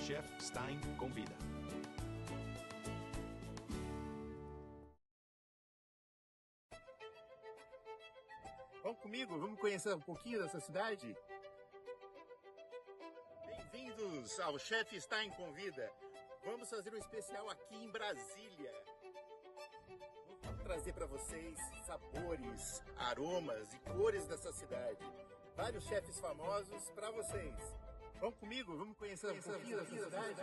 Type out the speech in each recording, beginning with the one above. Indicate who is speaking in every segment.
Speaker 1: Chef Stein convida.
Speaker 2: Vamos comigo, vamos conhecer um pouquinho dessa cidade? Bem-vindos ao Chef Stein convida. Vamos fazer um especial aqui em Brasília. Vamos trazer para vocês sabores, aromas e cores dessa cidade. Vários chefes famosos para vocês. Vamos comigo, vamos conhecer um pouquinho dessa cidade?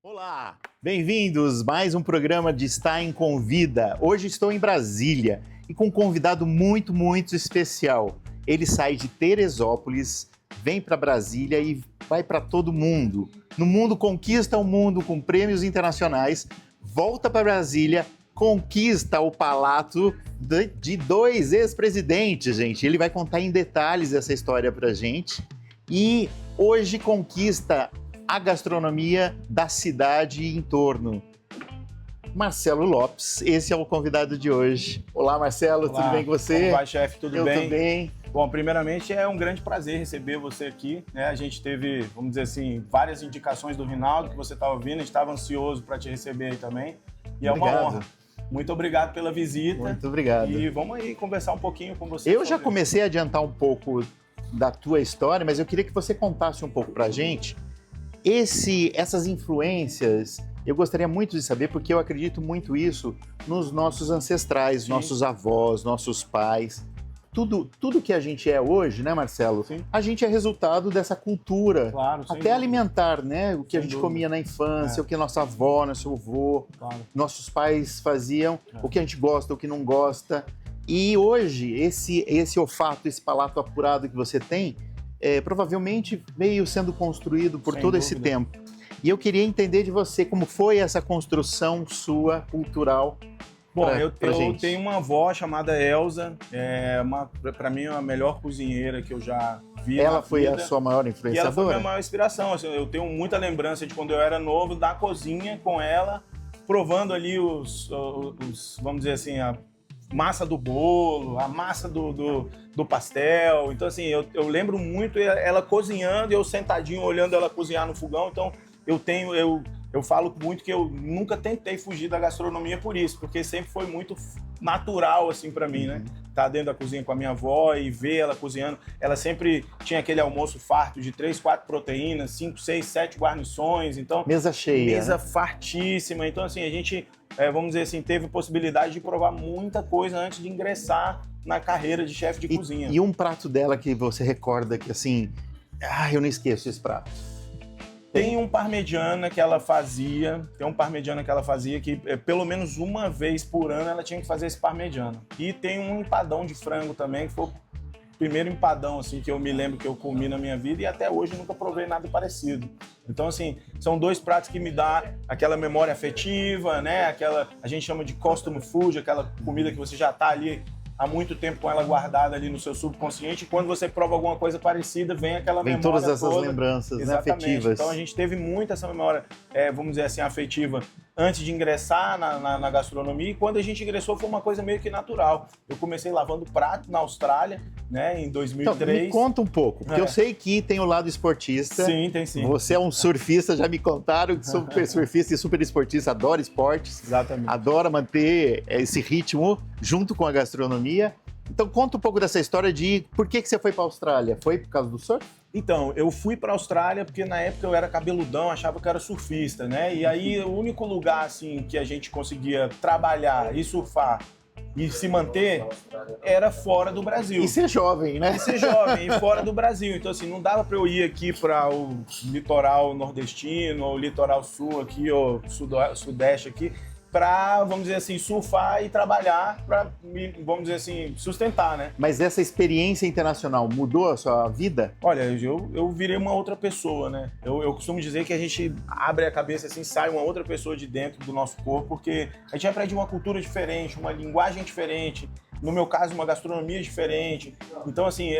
Speaker 2: Olá, bem-vindos! Mais um programa de Stein Convida. Hoje estou em Brasília e com um convidado muito especial. Ele sai de Teresópolis, vem para Brasília e vai para todo mundo. No mundo, conquista o mundo com prêmios internacionais, volta para Brasília, conquista o palato de dois ex-presidentes, gente. Ele vai contar em detalhes essa história pra gente e hoje conquista a gastronomia da cidade e em torno. Marcelo Lopes, esse é o convidado de hoje. Olá, Marcelo,
Speaker 3: Olá,
Speaker 2: tudo bem com você?
Speaker 3: Como vai, chefe? Tudo bem?
Speaker 2: Eu também.
Speaker 3: Bom, primeiramente é um grande prazer receber você aqui, né? A gente teve, vamos dizer assim, várias indicações do Rinaldo que você estava ouvindo, a gente estava ansioso para te receber aí também. E
Speaker 2: Obrigado.
Speaker 3: É uma honra. Muito obrigado pela visita.
Speaker 2: Muito obrigado.
Speaker 3: E vamos aí conversar um pouquinho com você.
Speaker 2: Eu já comecei a adiantar um pouco da tua história, mas eu queria que você contasse um pouco pra gente essas influências. Eu gostaria muito de saber, porque eu acredito muito isso nos nossos ancestrais,
Speaker 3: Sim.
Speaker 2: nossos avós, nossos pais. Tudo que a gente é hoje, né, Marcelo?
Speaker 3: Sim.
Speaker 2: A gente é resultado dessa cultura,
Speaker 3: Claro, sem
Speaker 2: até
Speaker 3: dúvida.
Speaker 2: alimentar, né? O que
Speaker 3: Sem
Speaker 2: a gente
Speaker 3: dúvida.
Speaker 2: comia na infância,
Speaker 3: É.
Speaker 2: o que nossa avó, nosso avô,
Speaker 3: Claro.
Speaker 2: nossos pais faziam,
Speaker 3: É.
Speaker 2: o que a gente gosta, o que não gosta. E hoje, esse olfato, esse palato apurado que você tem, provavelmente veio sendo construído por
Speaker 3: Sem
Speaker 2: todo esse
Speaker 3: dúvida.
Speaker 2: tempo. E eu queria entender de você como foi essa construção sua, cultural.
Speaker 3: Bom,
Speaker 2: pra
Speaker 3: eu
Speaker 2: gente.
Speaker 3: tenho uma avó chamada Elza, para mim é a melhor cozinheira que eu já vi.
Speaker 2: Ela
Speaker 3: na
Speaker 2: foi a
Speaker 3: vida.
Speaker 2: sua maior
Speaker 3: E ela foi a
Speaker 2: influenciadora?
Speaker 3: minha maior inspiração. Assim, eu tenho muita lembrança de quando eu era novo, da cozinha com ela, provando ali os vamos dizer assim, a massa do bolo, a massa do pastel. Então, assim, eu lembro muito ela cozinhando e eu sentadinho olhando ela cozinhar no fogão. Então, eu falo muito que eu nunca tentei fugir da gastronomia por isso, porque sempre foi muito natural, assim, pra mim, né? Tá dentro da cozinha com a minha avó e ver ela cozinhando. Ela sempre tinha aquele almoço farto de 3, 4 proteínas, 5, 6, 7 guarnições. Então,
Speaker 2: Mesa cheia.
Speaker 3: mesa
Speaker 2: né?
Speaker 3: fartíssima. Então, assim, a gente, vamos dizer assim, teve possibilidade de provar muita coisa antes de ingressar na carreira de chefe de cozinha.
Speaker 2: E um prato dela que você recorda que assim, eu não esqueço esse prato.
Speaker 3: Tem um parmegiana que ela fazia, que pelo menos uma vez por ano ela tinha que fazer esse parmegiana. E tem um empadão de frango também, que foi o primeiro empadão assim, que eu me lembro que eu comi na minha vida e até hoje nunca provei nada parecido. Então, assim, são dois pratos que me dá aquela memória afetiva, né? A gente chama de custom food, aquela comida que você já tá ali há muito tempo com ela guardada ali no seu subconsciente, e quando você prova alguma coisa parecida, vem aquela
Speaker 2: Vem
Speaker 3: memória
Speaker 2: todas essas
Speaker 3: toda.
Speaker 2: lembranças, né,
Speaker 3: Exatamente.
Speaker 2: afetivas.
Speaker 3: Então a gente teve muito essa memória, vamos dizer assim, afetiva antes de ingressar na gastronomia, e quando a gente ingressou foi uma coisa meio que natural. Eu comecei lavando prato na Austrália, né, em
Speaker 2: Então,
Speaker 3: 2003.
Speaker 2: me conta um pouco, porque eu sei que tem o lado esportista.
Speaker 3: Sim, tem sim.
Speaker 2: Você é um surfista, já me contaram que super surfista e super esportista, adora esportes,
Speaker 3: Exatamente.
Speaker 2: adora manter esse ritmo junto com a gastronomia. Então conta um pouco dessa história de por que você foi para a Austrália? Foi por causa do surf?
Speaker 3: Então, eu fui para a Austrália porque na época eu era cabeludão, achava que eu era surfista, né? E aí o único lugar assim que a gente conseguia trabalhar e surfar e se manter era fora do Brasil.
Speaker 2: E ser jovem, né?
Speaker 3: E ser jovem, e fora do Brasil. Então, assim, não dava para eu ir aqui para o litoral nordestino, ou litoral sul aqui, ou sudeste aqui, para, vamos dizer assim, surfar e trabalhar para, vamos dizer assim, sustentar, né?
Speaker 2: Mas essa experiência internacional mudou a sua vida?
Speaker 3: Olha, eu virei uma outra pessoa, né? Eu costumo dizer que a gente abre a cabeça assim, sai uma outra pessoa de dentro do nosso corpo, porque a gente aprende uma cultura diferente, uma linguagem diferente, no meu caso, uma gastronomia diferente. Então, assim,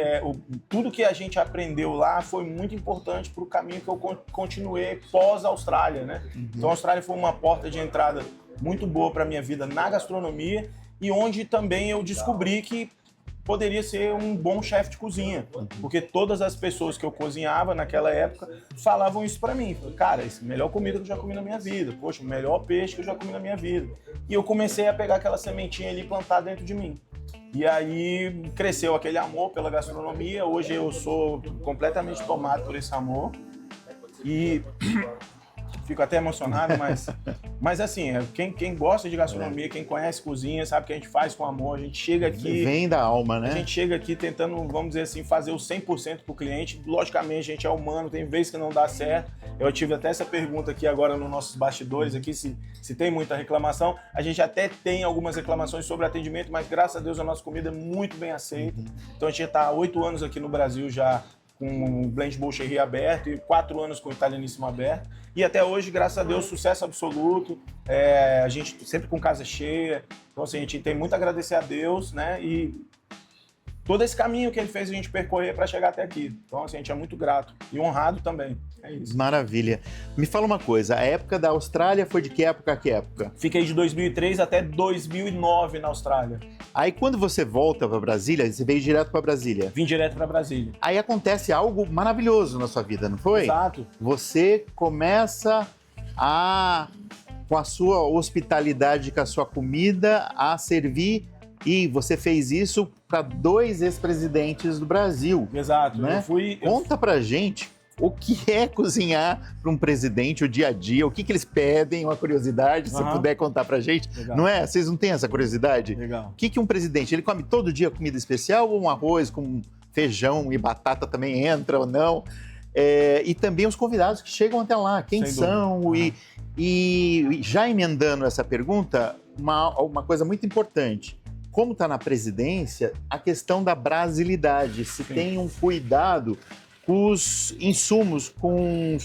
Speaker 3: tudo que a gente aprendeu lá foi muito importante para o caminho que eu continuei pós-Austrália, né? Então, a Austrália foi uma porta de entrada muito boa para minha vida na gastronomia e onde também eu descobri que poderia ser um bom chefe de cozinha, porque todas as pessoas que eu cozinhava naquela época falavam isso para mim. Cara, essa é a melhor comida que eu já comi na minha vida. Poxa, o melhor peixe que eu já comi na minha vida. E eu comecei a pegar aquela sementinha ali e plantar dentro de mim. E aí cresceu aquele amor pela gastronomia. Hoje eu sou completamente tomado por esse amor. E fico até emocionado, mas assim, quem gosta de gastronomia, quem conhece cozinha, sabe que a gente faz com amor. A gente chega aqui...
Speaker 2: Vem da alma, né?
Speaker 3: A gente chega aqui tentando, vamos dizer assim, fazer o 100% pro cliente. Logicamente, a gente é humano, tem vezes que não dá certo. Eu tive até essa pergunta aqui agora nos nossos bastidores, aqui, se tem muita reclamação. A gente até tem algumas reclamações sobre atendimento, mas graças a Deus a nossa comida é muito bem aceita. Então a gente está há 8 anos aqui no Brasil já com o Blend Bolcherry aberto e 4 anos com o Italianíssimo aberto. E até hoje, graças a Deus, sucesso absoluto. A gente sempre com casa cheia. Então, assim, a gente tem muito a agradecer a Deus, né? E todo esse caminho que ele fez a gente percorrer para chegar até aqui. Então, assim, a gente é muito grato e honrado também. É isso.
Speaker 2: Maravilha. Me fala uma coisa, a época da Austrália foi de que época a que época?
Speaker 3: Fiquei de 2003 até 2009 na Austrália.
Speaker 2: Aí quando você volta para Brasília, você veio direto para Brasília.
Speaker 3: Vim direto para Brasília.
Speaker 2: Aí acontece algo maravilhoso na sua vida, não foi?
Speaker 3: Exato.
Speaker 2: Você começa com a sua hospitalidade, com a sua comida, a servir, e você fez isso para 2 ex-presidentes do Brasil.
Speaker 3: Exato.
Speaker 2: Né? Conta pra gente o que é cozinhar para um presidente, o dia a dia, o que eles pedem, uma curiosidade, se puder contar pra gente.
Speaker 3: Legal.
Speaker 2: Não é? Vocês não têm essa curiosidade?
Speaker 3: Legal.
Speaker 2: O que um presidente, ele come todo dia comida especial ou um arroz com feijão e batata também entra ou não? E também os convidados que chegam até lá, quem são? E já emendando essa pergunta, uma coisa muito importante. Como está na presidência, a questão da brasilidade, se tem um cuidado com os insumos, com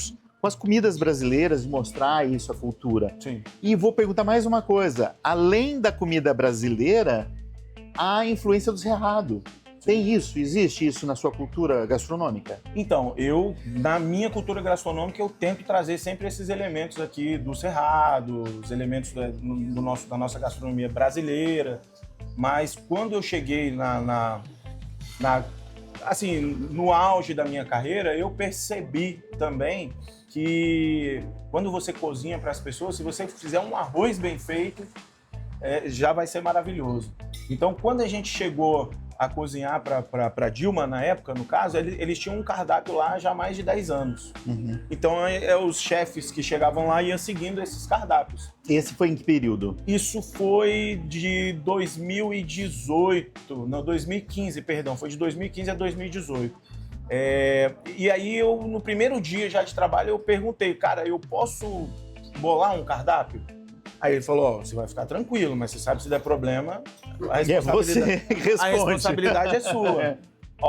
Speaker 2: as comidas brasileiras, de mostrar isso, a cultura.
Speaker 3: Sim.
Speaker 2: E vou perguntar mais uma coisa, além da comida brasileira, a influência do cerrado. Tem isso? Existe isso na sua cultura gastronômica?
Speaker 3: Então, na minha cultura gastronômica, eu tento trazer sempre esses elementos aqui do cerrado, os elementos da nossa gastronomia brasileira. Mas quando eu cheguei assim, no auge da minha carreira, eu percebi também que quando você cozinha para as pessoas, se você fizer um arroz bem feito, já vai ser maravilhoso. Então, quando a gente chegou a cozinhar para Dilma, na época, no caso, eles tinham um cardápio lá já há mais de 10 anos. Uhum. Então, os chefes que chegavam lá iam seguindo esses cardápios.
Speaker 2: Esse foi em que período?
Speaker 3: Isso foi de 2018, não, 2015, perdão, foi de 2015 a 2018. E aí, no primeiro dia já de trabalho, eu perguntei, cara, eu posso bolar um cardápio? Aí ele falou, você vai ficar tranquilo, mas você sabe se der problema, a responsabilidade é sua.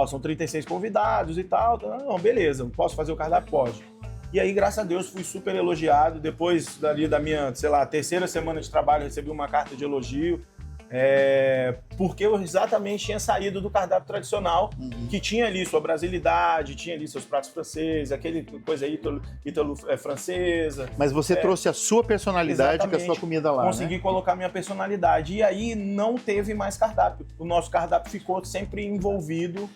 Speaker 3: São 36 convidados e tal. Não, beleza, posso fazer o cardápio? Pode. E aí, graças a Deus, fui super elogiado. Depois da minha, terceira semana de trabalho, recebi uma carta de elogio. Porque eu exatamente tinha saído do cardápio tradicional, que tinha ali sua brasilidade, tinha ali seus pratos franceses, aquele coisa ítalo-francesa.
Speaker 2: Mas você trouxe a sua personalidade com a sua comida lá,
Speaker 3: consegui colocar minha personalidade. E aí não teve mais cardápio. O nosso cardápio ficou sempre envolvido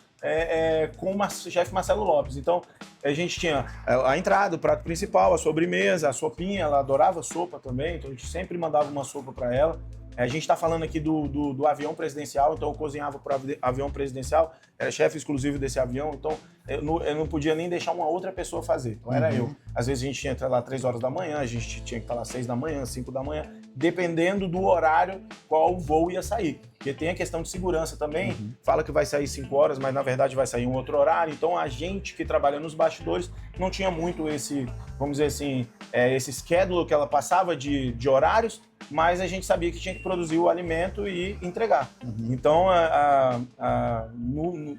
Speaker 3: com o chefe Marcelo Lopes. Então, a gente tinha a entrada, o prato principal, a sobremesa, a sopinha. Ela adorava sopa também, então a gente sempre mandava uma sopa para ela. A gente está falando aqui do avião presidencial, então eu cozinhava para o avião presidencial, era chefe exclusivo desse avião, então eu não podia nem deixar uma outra pessoa fazer, então era eu. Às vezes a gente tinha que estar lá 3 horas da manhã, a gente tinha que estar lá 6 da manhã, 5 da manhã, dependendo do horário qual o voo ia sair. Porque tem a questão de segurança também, fala que vai sair 5 horas, mas na verdade vai sair um outro horário, então a gente que trabalha nos bastidores não tinha muito esse, vamos dizer assim, esse schedule que ela passava de horários, mas a gente sabia que tinha que produzir o alimento e entregar. Então,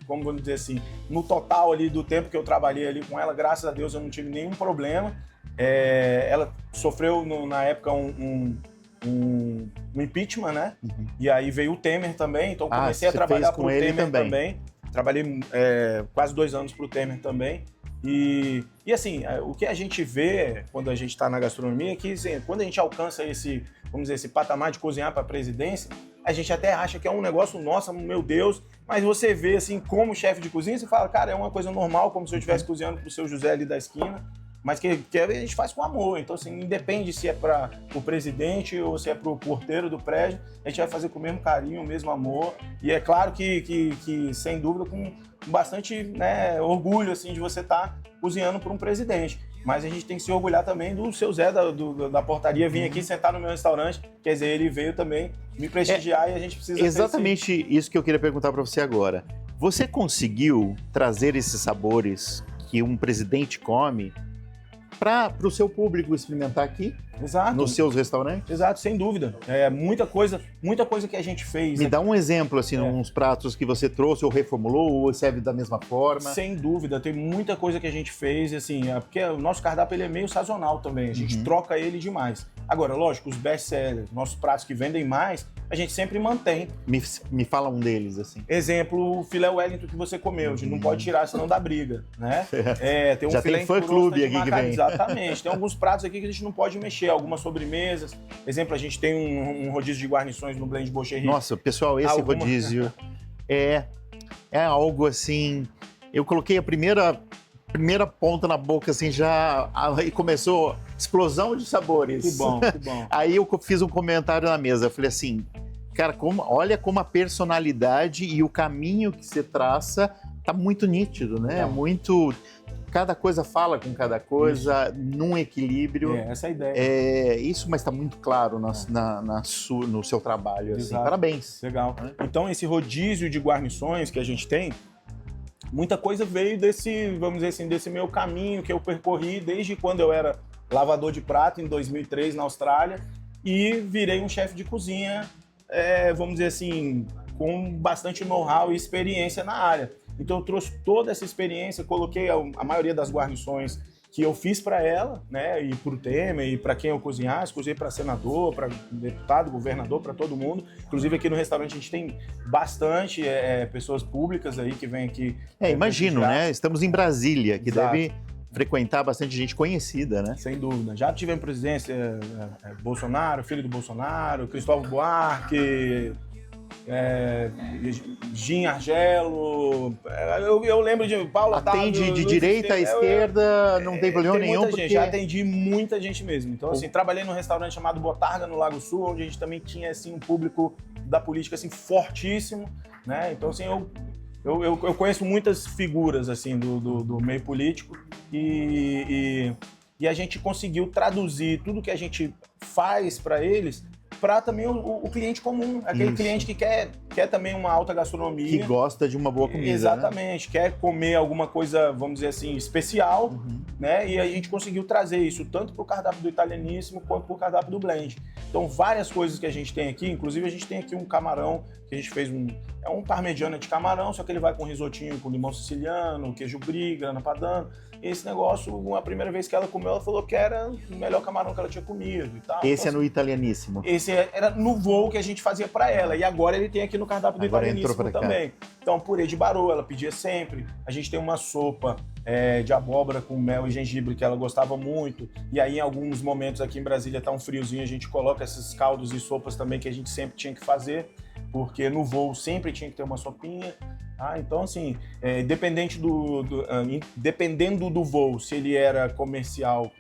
Speaker 3: como vamos dizer assim, no total ali do tempo que eu trabalhei ali com ela, graças a Deus eu não tive nenhum problema. Ela sofreu na época um impeachment, né? E aí veio o Temer também, então comecei a trabalhar para o Temer também. Trabalhei quase 2 anos para o Temer também. E assim, o que a gente vê quando a gente está na gastronomia é que assim, quando a gente alcança esse, vamos dizer, esse patamar de cozinhar para a presidência, a gente até acha que é um negócio, nossa, meu Deus, mas você vê assim, como chefe de cozinha, você fala, cara, é uma coisa normal, como se eu estivesse cozinhando para o seu José ali da esquina, mas que a gente faz com amor. Então, assim, independe se é para o presidente ou se é para o porteiro do prédio, a gente vai fazer com o mesmo carinho, o mesmo amor. E é claro que sem dúvida, com bastante, né, orgulho assim, de você estar cozinhando para um presidente. Mas a gente tem que se orgulhar também do seu Zé da portaria vir aqui sentar no meu restaurante. Quer dizer, ele veio também me prestigiar e a gente precisa...
Speaker 2: Exatamente isso que eu queria perguntar para você agora. Você conseguiu trazer esses sabores que um presidente come para o seu público experimentar aqui?
Speaker 3: Exato.
Speaker 2: Nos seus restaurantes?
Speaker 3: Exato, sem dúvida. Muita coisa que a gente fez.
Speaker 2: Me dá um exemplo, assim, uns pratos que você trouxe ou reformulou ou serve da mesma forma?
Speaker 3: Sem dúvida, tem muita coisa que a gente fez, assim, porque o nosso cardápio ele é meio sazonal também, a gente troca ele demais. Agora, lógico, os best-sellers, nossos pratos que vendem mais, a gente sempre mantém.
Speaker 2: Me fala um deles, assim.
Speaker 3: Exemplo, o filé Wellington que você comeu, a gente não pode tirar, senão dá briga, né? Tem um
Speaker 2: já
Speaker 3: filé
Speaker 2: tem fã-clube aqui que vem.
Speaker 3: Exatamente, tem alguns pratos aqui que a gente não pode mexer, algumas sobremesas. Exemplo, a gente tem um rodízio de guarnições no Blend Bocherry.
Speaker 2: Nossa, pessoal, esse rodízio é algo assim... Eu coloquei a primeira ponta na boca, assim, já... Aí começou explosão de sabores.
Speaker 3: Que bom, que bom.
Speaker 2: Aí eu fiz um comentário na mesa, eu falei assim, cara, olha como a personalidade e o caminho que você traça tá muito nítido, né? Muito... Cada coisa fala com cada coisa, num equilíbrio.
Speaker 3: Essa é a ideia.
Speaker 2: Isso, mas está muito claro no seu trabalho. Assim. Parabéns.
Speaker 3: Legal. Então, esse rodízio de guarnições que a gente tem, muita coisa veio desse, vamos dizer assim, desse meu caminho que eu percorri desde quando eu era lavador de prato, em 2003, na Austrália, e virei um chefe de cozinha, vamos dizer assim, com bastante know-how e experiência na área. Então eu trouxe toda essa experiência, coloquei a maioria das guarnições que eu fiz para ela, né, e para o Temer, e para quem eu cozinhasse, cozinhei para senador, para deputado, governador, para todo mundo. Inclusive aqui no restaurante a gente tem bastante pessoas públicas aí que vêm aqui.
Speaker 2: Imagino, né? Estamos em Brasília, que deve frequentar bastante gente conhecida, né?
Speaker 3: Sem dúvida. Já tivemos presidência Bolsonaro, filho do Bolsonaro, Cristóvão Buarque, Gin Argelo, eu lembro de Paulo Otávio.
Speaker 2: Atende de direita à esquerda, não tem problema nenhum.
Speaker 3: Porque... Já atendi muita gente mesmo. Então, assim, trabalhei num restaurante chamado Botarga, no Lago Sul, onde a gente também tinha, assim, um público da política, assim, fortíssimo, né? Então, assim, eu conheço muitas figuras, assim, do meio político e a gente conseguiu traduzir tudo que a gente faz para eles para também o cliente comum, aquele cliente que quer também uma alta gastronomia.
Speaker 2: Que gosta de uma boa comida.
Speaker 3: Exatamente, né? Quer comer alguma coisa, vamos dizer assim, especial, né? E a gente conseguiu trazer isso tanto para o cardápio do Italianíssimo quanto para o cardápio do Blend. Então, várias coisas que a gente tem aqui, inclusive a gente tem aqui um camarão que a gente fez é um parmegiana de camarão, só que ele vai com risotinho com limão siciliano, queijo brie, grana padano. Esse negócio, a primeira vez que ela comeu, ela falou que era o melhor camarão que ela tinha comido e tal.
Speaker 2: Esse então, no Italianíssimo.
Speaker 3: Esse era no voo que a gente fazia para ela. E agora ele tem aqui no cardápio do Italianíssimo também. Então, purê de barô, ela pedia sempre. A gente tem uma sopa de abóbora com mel e gengibre que ela gostava muito. E aí, em alguns momentos aqui em Brasília tá um friozinho, a gente coloca esses caldos e sopas também que a gente sempre tinha que fazer. Porque no voo sempre tinha que ter uma sopinha. Então, assim, dependendo do voo, se ele era comercial,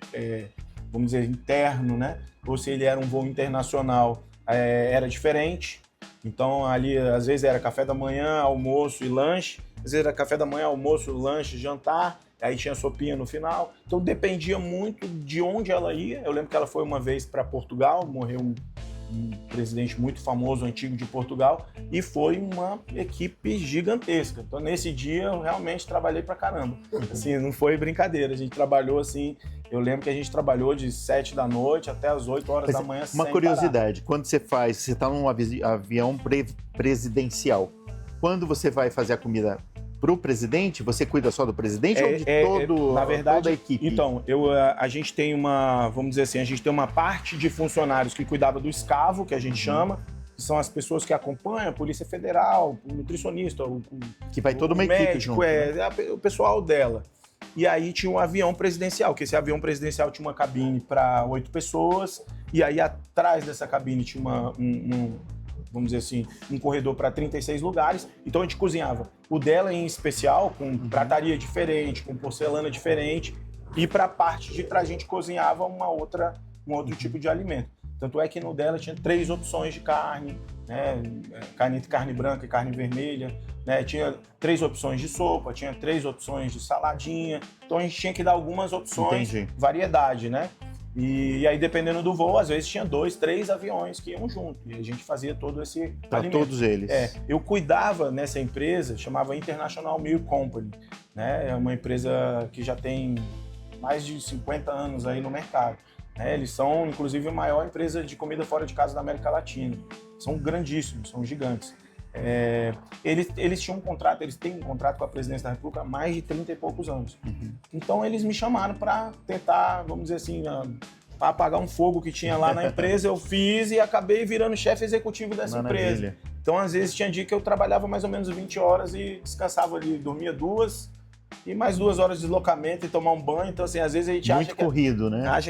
Speaker 3: vamos dizer, interno, né? Ou se ele era um voo internacional, era diferente. Então, ali, às vezes era café da manhã, almoço e lanche. Às vezes era café da manhã, almoço, lanche, jantar. Aí tinha sopinha no final. Então, dependia muito de onde ela ia. Eu lembro que ela foi uma vez para Portugal, morreu um presidente muito famoso, antigo de Portugal, e foi uma equipe gigantesca. Então, nesse dia, eu realmente trabalhei pra caramba. Assim, não foi brincadeira. A gente trabalhou assim... Eu lembro que a gente trabalhou de 7 da noite até as 8 horas da manhã sem
Speaker 2: Uma curiosidade,
Speaker 3: parar.
Speaker 2: quando você está num avião presidencial, quando você vai fazer a comida pro presidente, você cuida só do presidente ou de
Speaker 3: na verdade,
Speaker 2: toda a equipe?
Speaker 3: Então, a gente tem uma, vamos dizer assim, a gente tem uma parte de funcionários que cuidava do escavo, que a gente chama, que são as pessoas que acompanham, a Polícia Federal, o nutricionista,
Speaker 2: que vai toda uma
Speaker 3: médico,
Speaker 2: equipe junto.
Speaker 3: Né? O pessoal dela. E aí tinha um avião presidencial, que esse avião presidencial tinha uma cabine para 8 pessoas, e aí atrás dessa cabine tinha vamos dizer assim, um corredor para 36 lugares. Então a gente cozinhava o dela em especial, com prataria diferente, com porcelana diferente, e para a parte de trás a gente cozinhava um outro tipo de alimento. Tanto é que no dela tinha 3 opções de carne, né? Carne branca e carne vermelha, né? Tinha 3 opções de sopa, tinha 3 opções de saladinha. Então a gente tinha que dar algumas opções, variedade, né? E aí, dependendo do voo, às vezes tinha 2, 3 aviões que iam junto. E a gente fazia todo esse
Speaker 2: para todos eles.
Speaker 3: Eu cuidava nessa empresa, chamava International Meal Company, né? É uma empresa que já tem mais de 50 anos aí no mercado. Eles são, inclusive, a maior empresa de comida fora de casa da América Latina. São grandíssimos, são gigantes. Eles tinham um contrato, eles têm um contrato com a Presidência da República há mais de 30 e poucos anos. Então, eles me chamaram para tentar, vamos dizer assim, para apagar um fogo que tinha lá na empresa. Eu fiz e acabei virando chefe executivo dessa empresa. Então, às vezes, tinha dia que eu trabalhava mais ou menos 20 horas e descansava ali, dormia 2 e mais 2 horas de deslocamento e tomar um banho. Então, assim, às vezes a gente acha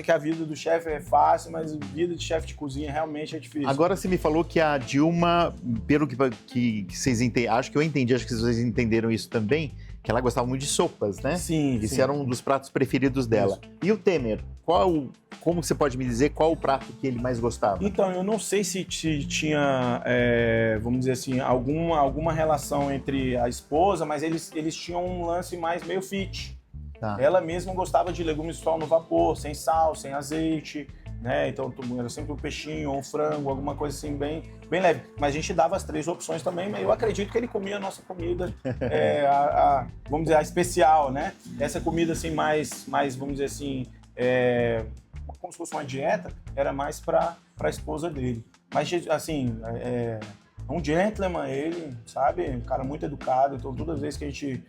Speaker 3: que a vida do chefe é fácil, mas a vida de chefe de cozinha realmente é difícil.
Speaker 2: Agora você me falou que a Dilma, pelo que vocês entendem, acho que vocês entenderam isso também, que ela gostava muito de sopas, né?
Speaker 3: Sim.
Speaker 2: Esse era um dos pratos preferidos dela. Isso. E o Temer, como você pode me dizer qual o prato que ele mais gostava?
Speaker 3: Então, eu não sei se tinha, vamos dizer assim, alguma relação entre a esposa, mas eles tinham um lance mais meio fit. Tá. Ela mesma gostava de legumes só no vapor, sem sal, sem azeite, né? Então, era sempre um peixinho ou um frango, alguma coisa assim bem leve. Mas a gente dava as 3 opções também, mas eu acredito que ele comia a nossa comida, vamos dizer, a especial, né? Essa comida assim mais vamos dizer assim, como se fosse uma dieta, era mais para a esposa dele. Mas, assim, um gentleman ele, sabe? Um cara muito educado. Então, todas as vezes que a gente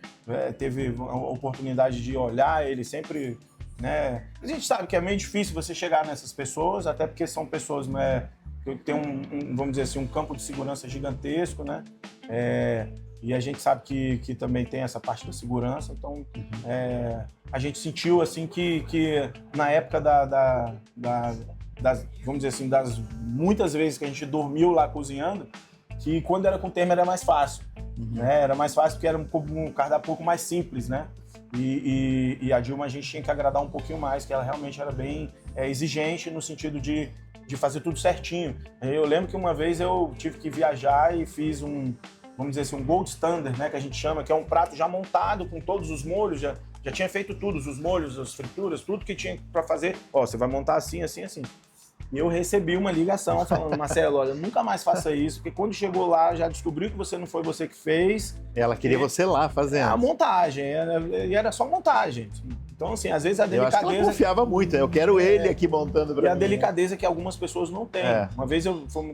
Speaker 3: teve a oportunidade de olhar, ele sempre, né? A gente sabe que é meio difícil você chegar nessas pessoas, até porque são pessoas, né, que tem vamos dizer assim, um campo de segurança gigantesco, né? E a gente sabe que também tem essa parte da segurança. Então, a gente sentiu assim que na época das, vamos dizer assim, das muitas vezes que a gente dormiu lá cozinhando, que quando era com o Temer era mais fácil, né? Era mais fácil porque era um cardápio um pouco mais simples, né? E a Dilma a gente tinha que agradar um pouquinho mais, que ela realmente era bem exigente no sentido de fazer tudo certinho. Eu lembro que uma vez eu tive que viajar e fiz vamos dizer assim, um gold standard, né, que a gente chama, que é um prato já montado com todos os molhos, já tinha feito tudo, os molhos, as frituras, tudo que tinha para fazer. Você vai montar assim, assim, assim. E eu recebi uma ligação falando, Marcelo, olha, nunca mais faça isso, porque quando chegou lá, já descobriu que não foi você que fez.
Speaker 2: Ela queria você lá fazendo.
Speaker 3: A montagem, e era só montagem. Então, assim, às vezes a delicadeza...
Speaker 2: Eu acho que ela confiava muito, eu quero ele aqui montando pra mim.
Speaker 3: E a delicadeza que algumas pessoas não têm. Uma vez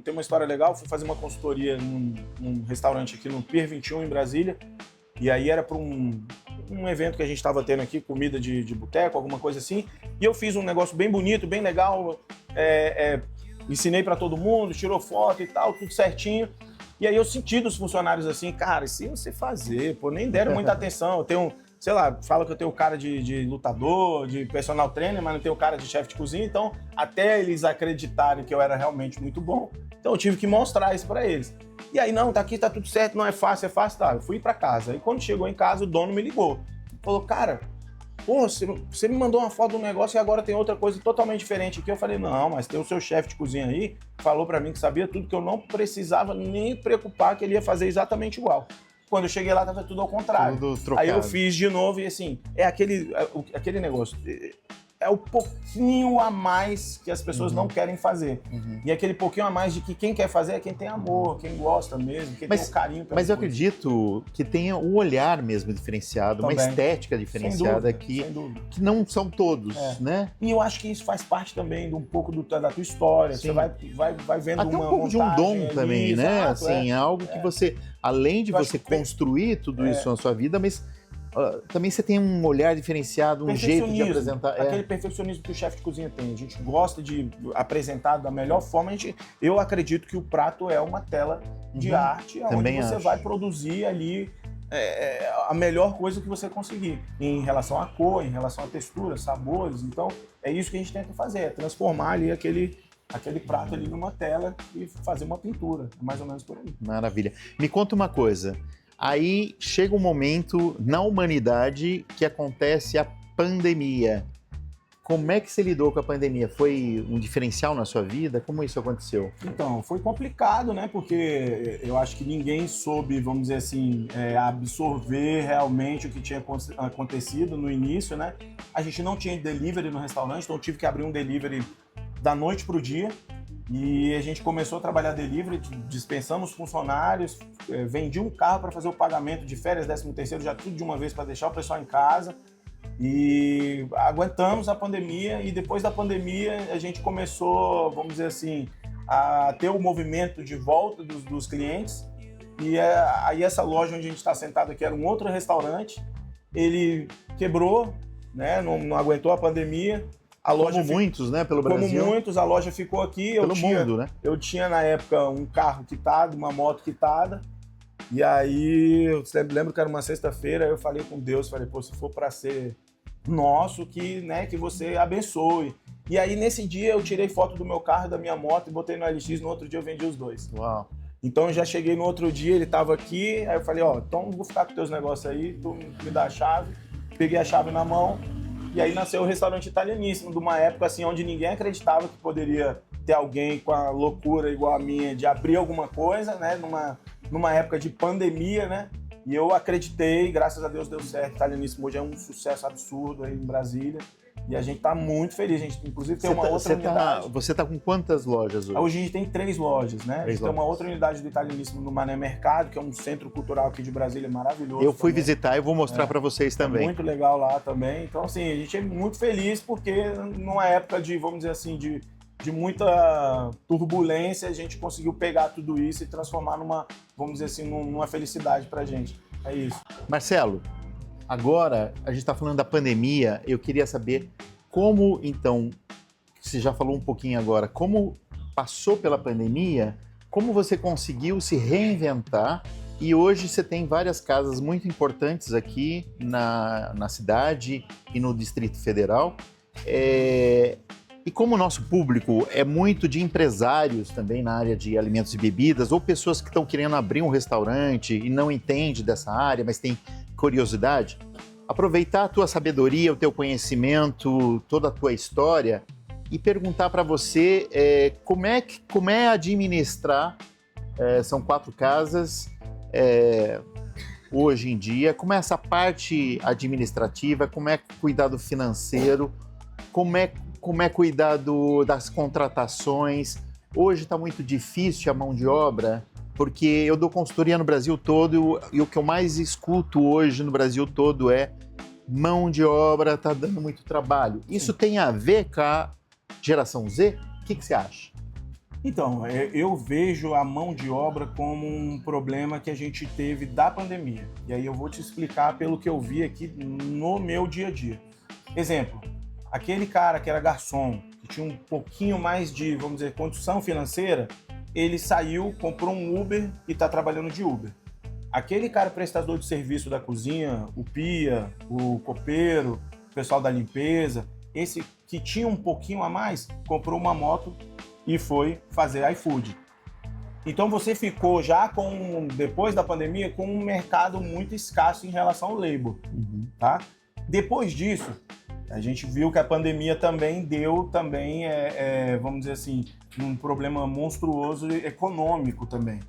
Speaker 3: tem uma história legal, fui fazer uma consultoria num restaurante aqui no Pier 21, em Brasília, e aí era para um evento que a gente estava tendo aqui, comida de boteco, alguma coisa assim, e eu fiz um negócio bem bonito, bem legal, ensinei para todo mundo, tirou foto e tal, tudo certinho. E aí eu senti dos funcionários assim, cara, se você fazer, nem deram muita atenção, eu tenho... Sei lá, fala que eu tenho cara de lutador, de personal trainer, mas não tenho cara de chefe de cozinha, então até eles acreditarem que eu era realmente muito bom, então eu tive que mostrar isso pra eles. E aí, não, tá aqui, tá tudo certo, não é fácil, tá. Eu fui pra casa. Aí quando chegou em casa, o dono me ligou. Falou, cara, Pô, você me mandou uma foto do negócio e agora tem outra coisa totalmente diferente aqui. Eu falei, não, mas tem o seu chefe de cozinha aí, que falou pra mim que sabia tudo, que eu não precisava nem preocupar que ele ia fazer exatamente igual. Quando eu cheguei lá, tava tudo ao contrário.
Speaker 2: Tudo trocado.
Speaker 3: Aí eu fiz de novo e assim, é aquele negócio. É o pouquinho a mais que as pessoas não querem fazer. E aquele pouquinho a mais de que quem quer fazer é quem tem amor, quem gosta mesmo, quem tem o carinho pela
Speaker 2: Mas eu
Speaker 3: coisa.
Speaker 2: acredito que tenha um olhar mesmo diferenciado,
Speaker 3: Também.
Speaker 2: uma estética diferenciada
Speaker 3: Sem dúvida.
Speaker 2: que não são todos, né?
Speaker 3: E eu acho que isso faz parte também de um pouco da tua história.
Speaker 2: Sim.
Speaker 3: Você vai vendo
Speaker 2: Até
Speaker 3: uma
Speaker 2: um pouco de um
Speaker 3: montagem
Speaker 2: dom
Speaker 3: ali,
Speaker 2: também, né?
Speaker 3: exato,
Speaker 2: Assim, algo que você, além de
Speaker 3: Eu acho
Speaker 2: você
Speaker 3: que
Speaker 2: construir tudo isso na sua vida, mas também você tem um olhar diferenciado, um jeito de apresentar.
Speaker 3: Aquele perfeccionismo que o chefe de cozinha tem. A gente gosta de apresentar da melhor forma. Eu acredito que o prato é uma tela de arte, onde
Speaker 2: Também
Speaker 3: você
Speaker 2: acho.
Speaker 3: vai produzir ali a melhor coisa que você conseguir. Em relação à cor, em relação à textura, sabores. Então, é isso que a gente tenta fazer. É transformar ali aquele prato ali numa tela e fazer uma pintura. É mais ou menos por aí.
Speaker 2: Maravilha. Me conta uma coisa. Aí chega um momento na humanidade que acontece a pandemia. Como é que você lidou com a pandemia? Foi um diferencial na sua vida? Como isso aconteceu?
Speaker 3: Então, foi complicado, né? Porque eu acho que ninguém soube, vamos dizer assim, absorver realmente o que tinha acontecido no início, né? A gente não tinha delivery no restaurante, então eu tive que abrir um delivery da noite para o dia. E a gente começou a trabalhar delivery, dispensamos funcionários, vendi um carro para fazer o pagamento de férias, 13º, já tudo de uma vez para deixar o pessoal em casa. E aguentamos a pandemia e depois da pandemia a gente começou, vamos dizer assim, a ter o movimento de volta dos clientes. E aí essa loja onde a gente está sentado aqui era um outro restaurante, ele quebrou, né? Não aguentou a pandemia. A loja
Speaker 2: muitos, né, pelo Brasil.
Speaker 3: Como muitos, a loja ficou aqui.
Speaker 2: Pelo mundo, né?
Speaker 3: Eu tinha, na época, um carro quitado, uma moto quitada. E aí, eu lembro que era uma sexta-feira, eu falei com Deus, falei, pô, se for para ser nosso, que você abençoe. E aí, nesse dia, eu tirei foto do meu carro e da minha moto e botei no LX, no outro dia eu vendi os dois.
Speaker 2: Uau.
Speaker 3: Então, eu já cheguei no outro dia, ele tava aqui, aí eu falei, então vou ficar com teus negócios aí, tu me dá a chave. Peguei a chave na mão. E aí nasceu o restaurante Italianíssimo, de uma época assim onde ninguém acreditava que poderia ter alguém com a loucura igual a minha de abrir alguma coisa, né? Numa época de pandemia, né? E eu acreditei, graças a Deus deu certo. Italianíssimo hoje é um sucesso absurdo aí em Brasília. E a gente tá muito feliz. A gente, inclusive, tem uma outra unidade.
Speaker 2: Você tá com quantas lojas hoje?
Speaker 3: Hoje a gente tem 3 lojas, né? A gente tem uma outra unidade do Italianíssimo no Mané Mercado, que é um centro cultural aqui de Brasília maravilhoso.
Speaker 2: Eu fui visitar e vou mostrar para vocês também.
Speaker 3: Muito legal lá também. Então, assim, a gente é muito feliz porque numa época de, vamos dizer assim, de muita turbulência, a gente conseguiu pegar tudo isso e transformar vamos dizer assim, numa felicidade pra gente. É isso.
Speaker 2: Marcelo, agora a gente está falando da pandemia, eu queria saber como, então, você já falou um pouquinho agora, como passou pela pandemia, como você conseguiu se reinventar e hoje você tem várias casas muito importantes aqui na cidade e no Distrito Federal. E como o nosso público é muito de empresários também na área de alimentos e bebidas, ou pessoas que estão querendo abrir um restaurante e não entendem dessa área, mas tem curiosidade, aproveitar a tua sabedoria, o teu conhecimento, toda a tua história e perguntar para você como é administrar, são 4 casas, hoje em dia, como é essa parte administrativa, como é cuidar do financeiro, como é cuidar das contratações. Hoje está muito difícil a mão de obra, porque eu dou consultoria no Brasil todo e o que eu mais escuto hoje no Brasil todo é mão de obra está dando muito trabalho. Isso tem a ver com a geração Z? O que você acha?
Speaker 3: Então, eu vejo a mão de obra como um problema que a gente teve da pandemia. E aí eu vou te explicar pelo que eu vi aqui no meu dia a dia. Exemplo, aquele cara que era garçom, que tinha um pouquinho mais de, vamos dizer, condição financeira, ele saiu, comprou um Uber e está trabalhando de Uber. Aquele cara prestador de serviço da cozinha, o pia, o copeiro, o pessoal da limpeza, esse que tinha um pouquinho a mais, comprou uma moto e foi fazer iFood. Então você ficou já depois da pandemia, com um mercado muito escasso em relação ao labor, tá? Depois disso, a gente viu que a pandemia também deu, vamos dizer assim, um problema monstruoso econômico também.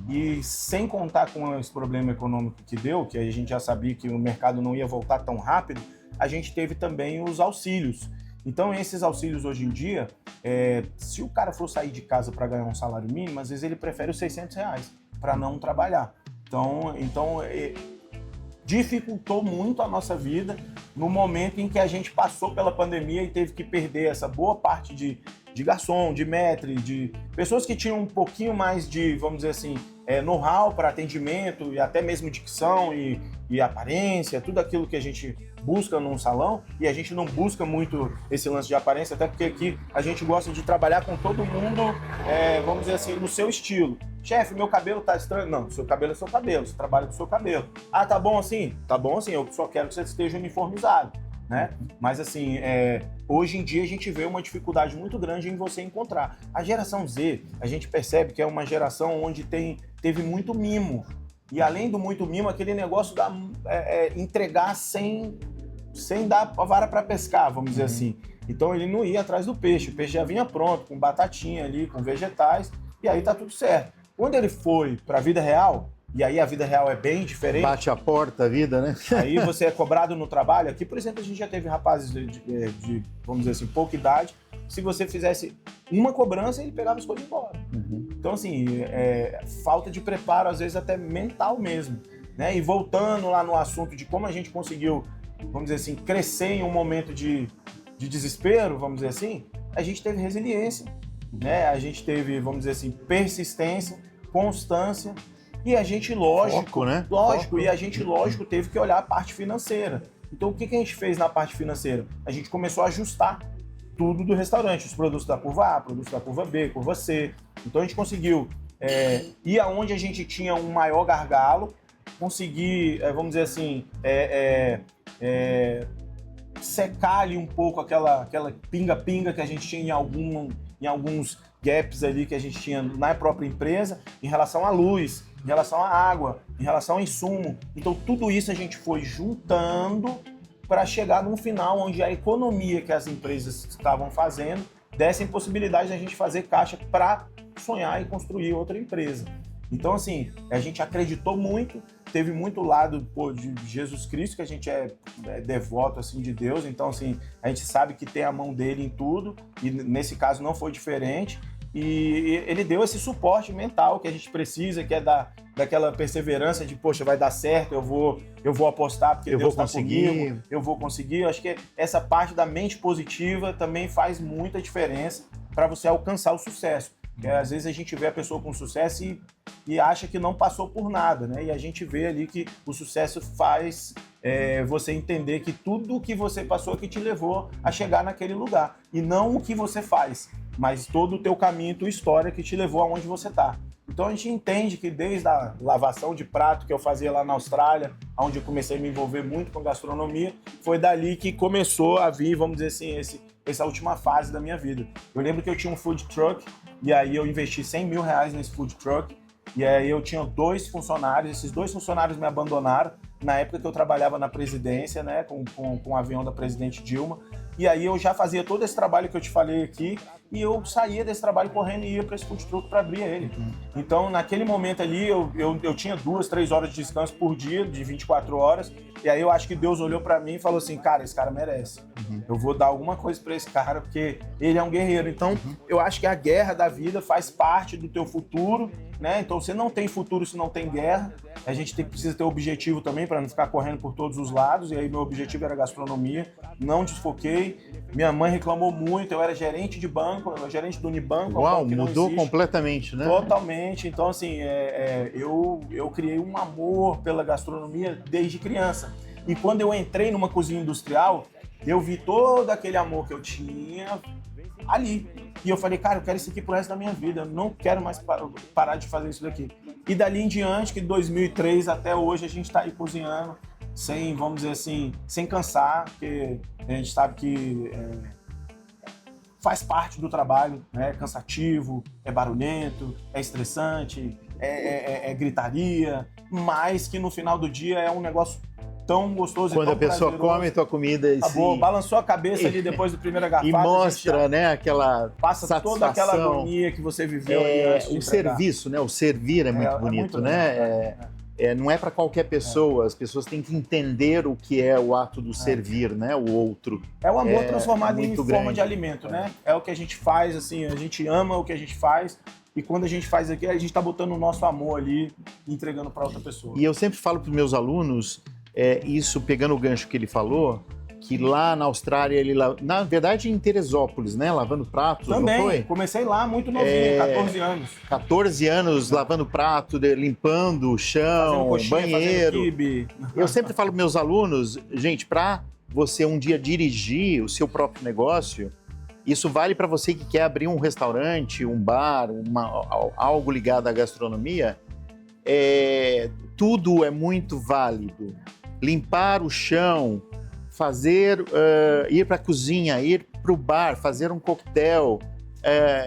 Speaker 3: E sem contar com esse problema econômico que deu, que a gente já sabia que o mercado não ia voltar tão rápido, a gente teve também os auxílios. Então, esses auxílios hoje em dia, se o cara for sair de casa para ganhar um salário mínimo, às vezes ele prefere os R$600 para não trabalhar. Então, dificultou muito a nossa vida no momento em que a gente passou pela pandemia e teve que perder essa boa parte de garçom, de maître, de pessoas que tinham um pouquinho mais de, vamos dizer assim, know-how para atendimento e até mesmo dicção e aparência, tudo aquilo que a gente busca num salão, e a gente não busca muito esse lance de aparência, até porque aqui a gente gosta de trabalhar com todo mundo, vamos dizer assim, no seu estilo. Chefe, meu cabelo tá estranho. Não, seu cabelo é seu cabelo, você trabalha com o seu cabelo. Ah, tá bom assim? Tá bom assim, eu só quero que você esteja uniformizado, né? Mas assim, hoje em dia a gente vê uma dificuldade muito grande em você encontrar. A geração Z, a gente percebe que é uma geração onde teve muito mimo. E além do muito mimo, aquele negócio da entregar sem dar a vara para pescar, vamos dizer assim. Então ele não ia atrás do peixe, o peixe já vinha pronto, com batatinha ali, com vegetais, e aí tá tudo certo. Quando ele foi para a vida real, e aí a vida real é bem diferente.
Speaker 2: Bate a porta a vida, né?
Speaker 3: Aí você é cobrado no trabalho. Aqui, por exemplo, a gente já teve rapazes de vamos dizer assim, pouca idade. Se você fizesse uma cobrança, ele pegava as coisas e ia embora. Então, assim, falta de preparo, às vezes até mental mesmo, né? E voltando lá no assunto de como a gente conseguiu, vamos dizer assim, crescer em um momento de desespero, vamos dizer assim, a gente teve resiliência, né? A gente teve, vamos dizer assim, persistência, constância, e a gente, lógico,
Speaker 2: né?
Speaker 3: E a gente, lógico, teve que olhar a parte financeira. Então, o que a gente fez na parte financeira? A gente começou a ajustar tudo do restaurante, os produtos da curva A, produtos da curva B, curva C. Então, a gente conseguiu ir aonde a gente tinha um maior gargalo, conseguir, vamos dizer assim, secar ali um pouco aquela pinga-pinga que a gente tinha em alguns gaps ali que a gente tinha na própria empresa, em relação à luz, em relação à água, em relação ao insumo. Então, tudo isso a gente foi juntando para chegar num final onde a economia que as empresas estavam fazendo dessem possibilidade de a gente fazer caixa para sonhar e construir outra empresa. Então, assim, a gente acreditou muito, teve muito lado de Jesus Cristo, que a gente é devoto assim, de Deus, então, assim, a gente sabe que tem a mão dele em tudo, e nesse caso não foi diferente, e ele deu esse suporte mental que a gente precisa, que é daquela perseverança de, poxa, vai dar certo, eu vou apostar porque Deus está comigo, eu vou conseguir. Eu acho que essa parte da mente positiva também faz muita diferença para você alcançar o sucesso. Porque às vezes a gente vê a pessoa com sucesso e acha que não passou por nada, né? E a gente vê ali que o sucesso faz você entender que tudo o que você passou que te levou a chegar naquele lugar. E não o que você faz, mas todo o teu caminho, tua história que te levou aonde você está. Então a gente entende que desde a lavação de prato que eu fazia lá na Austrália, onde eu comecei a me envolver muito com gastronomia, foi dali que começou a vir, vamos dizer assim, essa última fase da minha vida. Eu lembro que eu tinha um food truck, e aí eu investi R$100 mil nesse food truck, e aí eu tinha 2 funcionários, esses 2 funcionários me abandonaram na época que eu trabalhava na presidência, né, com o avião da presidente Dilma, e aí eu já fazia todo esse trabalho que eu te falei aqui, e eu saía desse trabalho correndo e ia para esse food truck para abrir ele. Então, naquele momento ali, eu tinha 2, 3 horas de descanso por dia, de 24 horas, e aí eu acho que Deus olhou para mim e falou assim, cara, esse cara merece. Eu vou dar alguma coisa para esse cara, porque ele é um guerreiro. Então, eu acho que a guerra da vida faz parte do teu futuro, né? Então, você não tem futuro se não tem guerra. A gente precisa ter objetivo também para não ficar correndo por todos os lados. E aí, meu objetivo era gastronomia. Não desfoquei. Minha mãe reclamou muito. Eu era gerente de banco, eu era gerente do Unibanco.
Speaker 2: Uau, mudou completamente, né?
Speaker 3: Totalmente. Então, assim, eu criei um amor pela gastronomia desde criança. E quando eu entrei numa cozinha industrial, eu vi todo aquele amor que eu tinha ali. E eu falei, cara, eu quero isso aqui pro resto da minha vida. Eu não quero mais parar de fazer isso daqui. E dali em diante, que de 2003 até hoje, a gente está aí cozinhando sem, vamos dizer assim, sem cansar, porque a gente sabe que faz parte do trabalho, né? É cansativo, é barulhento, é estressante, é gritaria, mas que no final do dia é um negócio tão gostoso
Speaker 2: Quando
Speaker 3: e tão
Speaker 2: a pessoa
Speaker 3: prazeroso.
Speaker 2: come tua comida e
Speaker 3: Acabou, balançou a cabeça ali depois do primeiro garfada.
Speaker 2: e mostra, né, aquela
Speaker 3: passa
Speaker 2: satisfação.
Speaker 3: toda aquela agonia que você viveu ali antes de
Speaker 2: O
Speaker 3: entregar.
Speaker 2: serviço, né? O servir é muito bonito,
Speaker 3: muito
Speaker 2: né?
Speaker 3: legal,
Speaker 2: não é para qualquer pessoa, as pessoas têm que entender o que é o ato do servir, né? O outro.
Speaker 3: É o amor transformado em
Speaker 2: muito
Speaker 3: forma
Speaker 2: grande.
Speaker 3: de alimento, né? É o que a gente faz, assim, a gente ama o que a gente faz e quando a gente faz aqui, a gente tá botando o nosso amor ali e entregando para outra pessoa.
Speaker 2: E eu sempre falo para os meus alunos, isso pegando o gancho que ele falou, que lá na Austrália, na verdade em Teresópolis, né? Lavando pratos,
Speaker 3: Também,
Speaker 2: não foi?
Speaker 3: comecei lá muito novinho, 14 anos.
Speaker 2: 14 anos lavando prato, limpando o chão,
Speaker 3: Fazendo coxinha,
Speaker 2: banheiro.
Speaker 3: fazendo quibe.
Speaker 2: Eu sempre falo para meus alunos, gente, para você um dia dirigir o seu próprio negócio, isso vale para você que quer abrir um restaurante, um bar, algo ligado à gastronomia, tudo é muito válido. Limpar o chão, ir para a cozinha, ir para o bar, fazer um coquetel,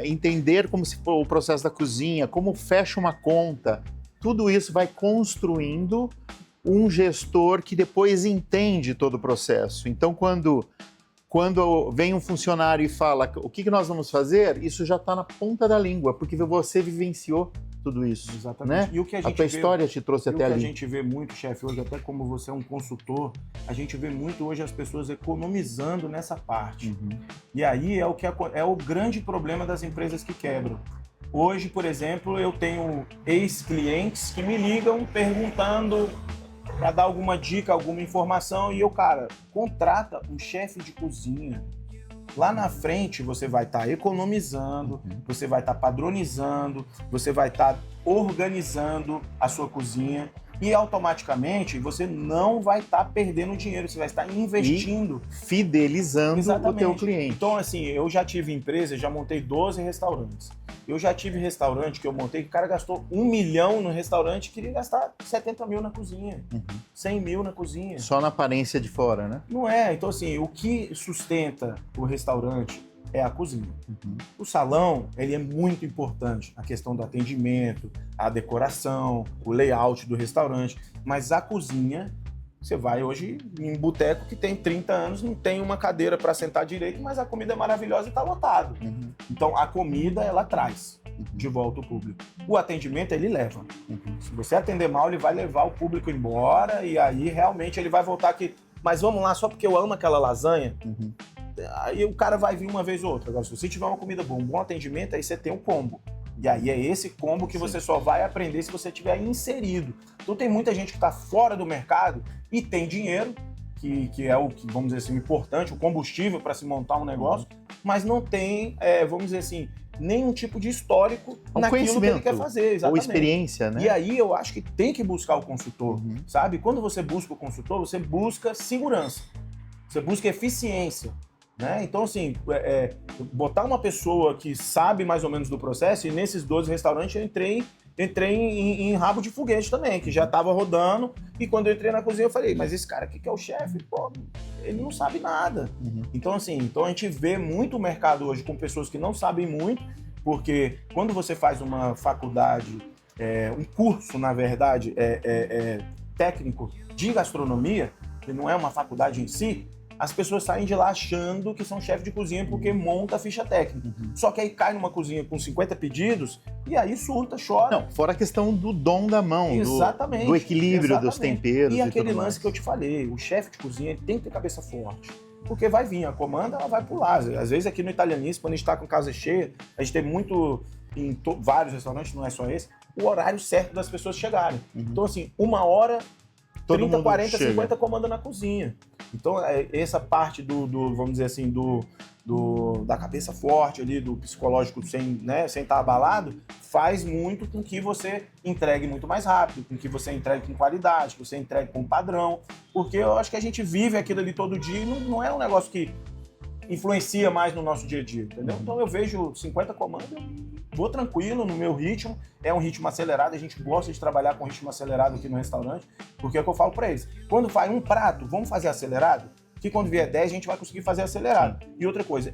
Speaker 2: entender como se for o processo da cozinha, como fecha uma conta, tudo isso vai construindo um gestor que depois entende todo o processo. Então, quando vem um funcionário e fala o que nós vamos fazer, isso já está na ponta da língua, porque você vivenciou tudo isso.
Speaker 3: Exatamente.
Speaker 2: Né?
Speaker 3: E o que
Speaker 2: a tua história te trouxe até ali.
Speaker 3: O que a gente vê muito, chefe, hoje, até como você é um consultor, a gente vê muito hoje as pessoas economizando nessa parte.
Speaker 2: Uhum.
Speaker 3: E aí é o grande problema das empresas que quebram. Hoje, por exemplo, eu tenho ex-clientes que me ligam perguntando para dar alguma dica, alguma informação, e eu, cara, contrata um chefe de cozinha. Lá na frente você vai estar economizando, você vai estar padronizando, você vai estar organizando a sua cozinha e automaticamente você não vai estar perdendo dinheiro, você vai estar investindo.
Speaker 2: E fidelizando o teu cliente.
Speaker 3: Então, assim, eu já tive empresa, já montei 12 restaurantes. Eu já tive restaurante que eu montei que o cara gastou 1 milhão no restaurante e queria gastar 70 mil na cozinha, 100 mil na cozinha.
Speaker 2: Só na aparência de fora, né?
Speaker 3: Não é. Então, assim, o que sustenta o restaurante é a cozinha. O salão, ele é muito importante, a questão do atendimento, a decoração, o layout do restaurante, mas a cozinha, você vai hoje em boteco que tem 30 anos, não tem uma cadeira para sentar direito, mas a comida é maravilhosa e está lotado. Então, a comida, ela traz de volta o público. O atendimento, ele leva. Se você atender mal, ele vai levar o público embora e aí, realmente, ele vai voltar aqui. Mas vamos lá, só porque eu amo aquela lasanha, aí o cara vai vir uma vez ou outra. Agora, se você tiver uma comida boa, um bom atendimento, aí você tem um combo. E aí é esse combo que você só vai aprender se você tiver inserido. Então tem muita gente que está fora do mercado e tem dinheiro, que é o que, vamos dizer assim, o importante, o combustível para se montar um negócio, mas não tem, vamos dizer assim, nenhum tipo de histórico naquilo que ele quer fazer. Exatamente.
Speaker 2: Ou experiência, né?
Speaker 3: E aí eu acho que tem que buscar o consultor, sabe? Quando você busca o consultor, você busca segurança, você busca eficiência. Né? Então, assim, botar uma pessoa que sabe mais ou menos do processo, e nesses 12 restaurantes eu entrei em rabo de foguete também, que já estava rodando, e quando eu entrei na cozinha eu falei, mas esse cara aqui que é o chefe, pô, ele não sabe nada. Então, assim, a gente vê muito o mercado hoje com pessoas que não sabem muito, porque quando você faz uma faculdade, um curso, na verdade, técnico de gastronomia, que não é uma faculdade em si, as pessoas saem de lá achando que são chefe de cozinha porque monta a ficha técnica. Só que aí cai numa cozinha com 50 pedidos e aí surta, chora.
Speaker 2: Não, fora a questão do dom da mão, do equilíbrio dos temperos.
Speaker 3: E aquele lance que eu te falei, o chefe de cozinha tem que ter cabeça forte. Porque vai vir a comanda, ela vai pular. Às vezes aqui no Italianice, quando a gente está com casa cheia, a gente tem muito, em vários restaurantes, não é só esse, o horário certo das pessoas chegarem. Então, assim, 1 hora, 30, 40, chega. 50 comanda na cozinha. Então, essa parte vamos dizer assim, da cabeça forte ali, do psicológico sem estar abalado, faz muito com que você entregue muito mais rápido, com que você entregue com qualidade, que você entregue com padrão, porque eu acho que a gente vive aquilo ali todo dia e não é um negócio que influencia mais no nosso dia a dia, entendeu? Então eu vejo 50 comandos, vou tranquilo no meu ritmo, é um ritmo acelerado, a gente gosta de trabalhar com ritmo acelerado aqui no restaurante, porque é o que eu falo para eles, quando vai um prato, vamos fazer acelerado? Que quando vier 10 a gente vai conseguir fazer acelerado. E outra coisa,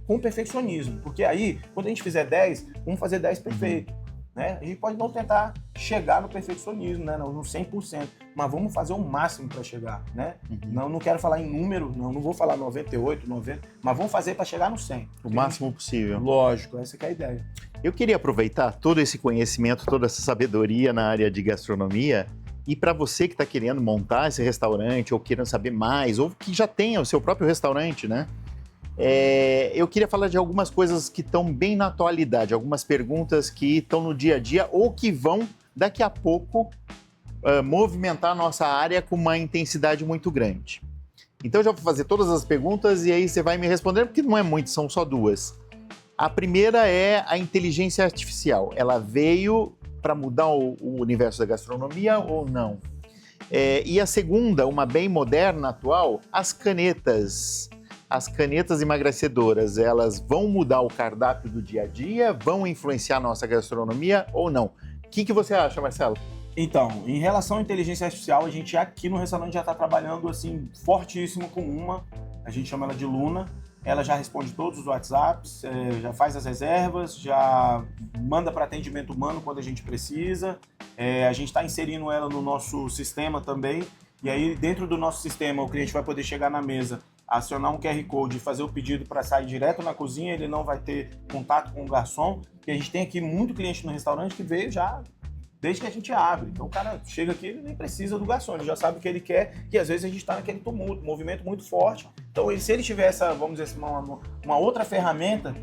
Speaker 3: com perfeccionismo, porque aí, quando a gente fizer 10, vamos fazer 10 perfeito. né? A gente pode não tentar chegar no perfeccionismo, né? No 100%, mas vamos fazer o máximo para chegar, né? Não quero falar em número, não vou falar 98, 90, mas vamos fazer para chegar no 100.
Speaker 2: O máximo possível.
Speaker 3: Lógico, essa que é a ideia.
Speaker 2: Eu queria aproveitar todo esse conhecimento, toda essa sabedoria na área de gastronomia e para você que está querendo montar esse restaurante ou querendo saber mais, ou que já tenha o seu próprio restaurante, né? Eu queria falar de algumas coisas que estão bem na atualidade, algumas perguntas que estão no dia a dia ou que vão, daqui a pouco, movimentar a nossa área com uma intensidade muito grande. Então eu já vou fazer todas as perguntas e aí você vai me responder, porque não é muito, são só duas. A primeira é a inteligência artificial. Ela veio para mudar o universo da gastronomia ou não? E a segunda, uma bem moderna, atual, as canetas. As canetas emagrecedoras, elas vão mudar o cardápio do dia a dia? Vão influenciar a nossa gastronomia ou não? O que você acha, Marcelo?
Speaker 3: Então, em relação à inteligência artificial, a gente aqui no restaurante já está trabalhando assim fortíssimo com uma, a gente chama ela de Luna. Ela já responde todos os WhatsApps, já faz as reservas, já manda para atendimento humano quando a gente precisa. A gente está inserindo ela no nosso sistema também. E aí, dentro do nosso sistema, o cliente vai poder chegar na mesa, acionar um QR Code e fazer o pedido para sair direto na cozinha. Ele não vai ter contato com o garçom. E a gente tem aqui muito cliente no restaurante que veio já desde que a gente abre. Então o cara chega aqui, ele nem precisa do garçom, ele já sabe o que ele quer, e às vezes a gente está naquele tumulto, movimento muito forte. Então se ele tiver essa, vamos dizer assim, uma outra ferramenta,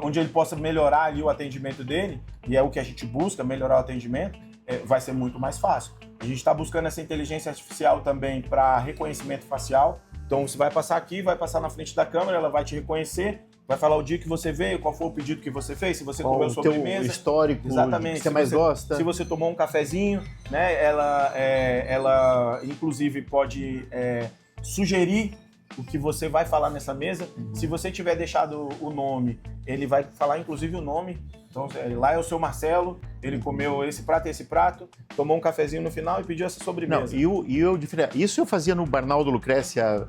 Speaker 3: onde ele possa melhorar ali o atendimento dele, e é o que a gente busca, melhorar o atendimento, vai ser muito mais fácil. A gente está buscando essa inteligência artificial também para reconhecimento facial. Então você vai passar aqui, vai passar na frente da câmera, ela vai te reconhecer, vai falar o dia que você veio, qual foi o pedido que você fez, se você comeu sobremesa.
Speaker 2: O histórico,
Speaker 3: exatamente,
Speaker 2: que você mais gosta.
Speaker 3: Se você tomou um cafezinho, né? Ela inclusive pode sugerir o que você vai falar nessa mesa. Se você tiver deixado o nome, ele vai falar inclusive o nome. Então lá é o seu Marcelo, ele comeu esse prato, tomou um cafezinho no final e pediu essa sobremesa.
Speaker 2: Não, isso eu fazia no Arnaldo Lucrécia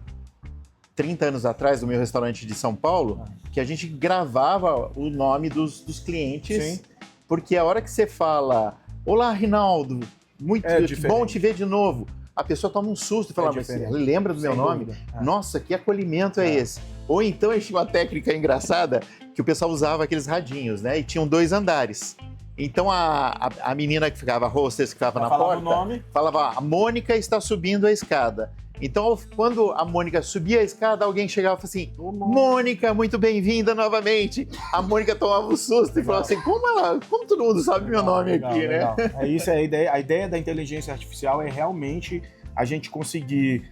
Speaker 2: 30 anos atrás, no meu restaurante de São Paulo, que a gente gravava o nome dos clientes. Sim. Porque a hora que você fala, olá, Rinaldo, muito bom te ver de novo, a pessoa toma um susto e fala, mas você lembra do meu nome? Nossa, que acolhimento é esse? Ou então a gente tinha uma técnica engraçada que o pessoal usava aqueles radinhos, né? E tinham 2 andares. Então a menina que ficava, a hostess que ficava na porta, falava, a Mônica está subindo a escada. Então, quando a Mônica subia a escada, alguém chegava e falava assim, Mônica, muito bem-vinda novamente. A Mônica tomava um susto e falava assim, como todo mundo sabe meu nome aqui, né?
Speaker 3: É isso, a ideia da inteligência artificial é realmente a gente conseguir,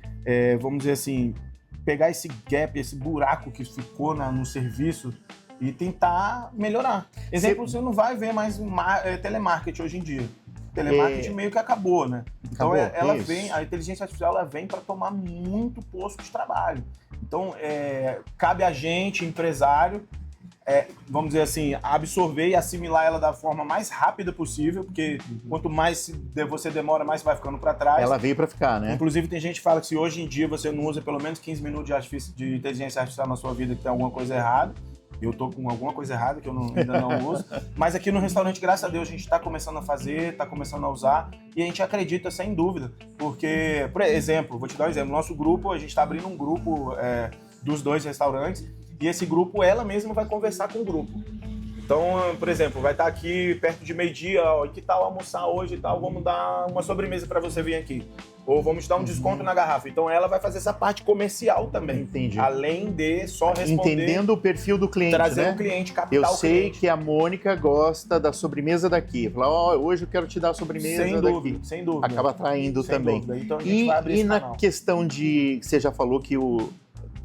Speaker 3: vamos dizer assim, pegar esse gap, esse buraco que ficou no serviço e tentar melhorar. Exemplo, você não vai ver mais telemarketing hoje em dia. Telemarketing meio que acabou, né? Então a inteligência artificial ela vem para tomar muito posto de trabalho. Então cabe a gente, empresário, vamos dizer assim, absorver e assimilar ela da forma mais rápida possível, porque quanto mais você demora, mais você vai ficando para trás.
Speaker 2: Ela veio para ficar, né?
Speaker 3: Inclusive tem gente que fala que se hoje em dia você não usa pelo menos 15 minutos de inteligência artificial na sua vida, que tem alguma coisa errada. Eu tô com alguma coisa errada que eu ainda não uso. Mas aqui no restaurante, graças a Deus, a gente está começando a fazer, está começando a usar. E a gente acredita, sem dúvida. Porque, por exemplo, vou te dar um exemplo. Nosso grupo, a gente está abrindo um grupo dos 2 restaurantes. E esse grupo, ela mesma vai conversar com o grupo. Então, por exemplo, vai estar aqui perto de meio-dia, ó, que tal almoçar hoje e tal, vamos dar uma sobremesa para você vir aqui. Ou vamos dar um desconto na garrafa. Então ela vai fazer essa parte comercial também.
Speaker 2: Entendi.
Speaker 3: Além de só responder...
Speaker 2: Entendendo o perfil do cliente,
Speaker 3: trazer o cliente, captar o cliente.
Speaker 2: Eu sei que a Mônica gosta da sobremesa daqui. Fala, hoje eu quero te dar a sobremesa daqui.
Speaker 3: Sem dúvida.
Speaker 2: Acaba atraindo também.
Speaker 3: Dúvida. Então a gente vai abrir esse canal.
Speaker 2: Na questão de... Você já falou que